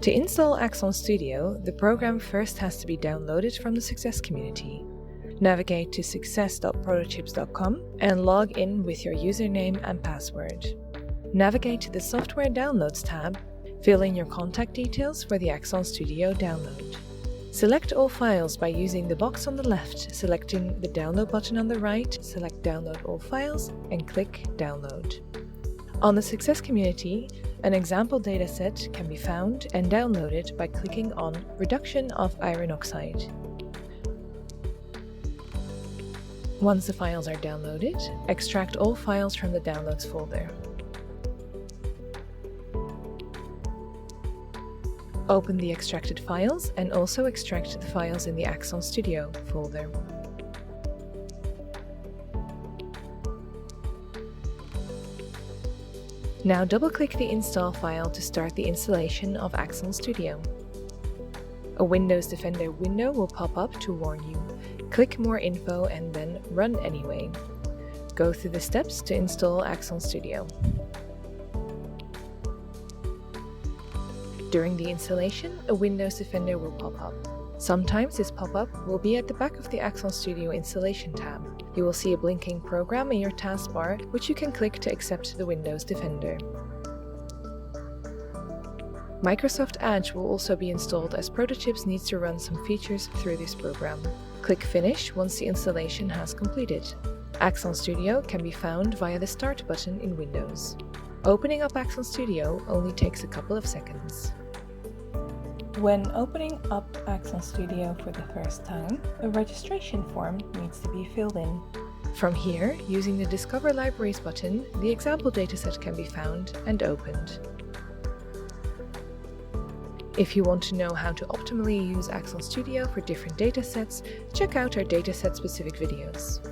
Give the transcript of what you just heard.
To install AXON Studio, the program first has to be downloaded from the Success community. Navigate to success.prototypes.com and log in with your username and password. Navigate to the Software Downloads tab, fill in your contact details for the AXON Studio download. Select all files by using the box on the left, selecting the Download button on the right, select Download all files, and click Download. On the Success community, an example dataset can be found and downloaded by clicking on Reduction of Iron Oxide. Once the files are downloaded, extract all files from the Downloads folder. Open the extracted files and also extract the files in the AXON Studio folder. Now double-click the install file to start the installation of AXON Studio. A Windows Defender window will pop up to warn you. Click More Info and then Run Anyway. Go through the steps to install AXON Studio. During the installation, a Windows Defender will pop up. Sometimes this pop-up will be at the back of the AXON Studio installation tab. You will see a blinking program in your taskbar, which you can click to accept the Windows Defender. Microsoft Edge will also be installed as Prototypes needs to run some features through this program. Click Finish once the installation has completed. AXON Studio can be found via the Start button in Windows. Opening up AXON Studio only takes a couple of seconds. When opening up AXON Studio for the first time, a registration form needs to be filled in. From here, using the Discover Libraries button, the example dataset can be found and opened. If you want to know how to optimally use AXON Studio for different datasets, check out our dataset-specific videos.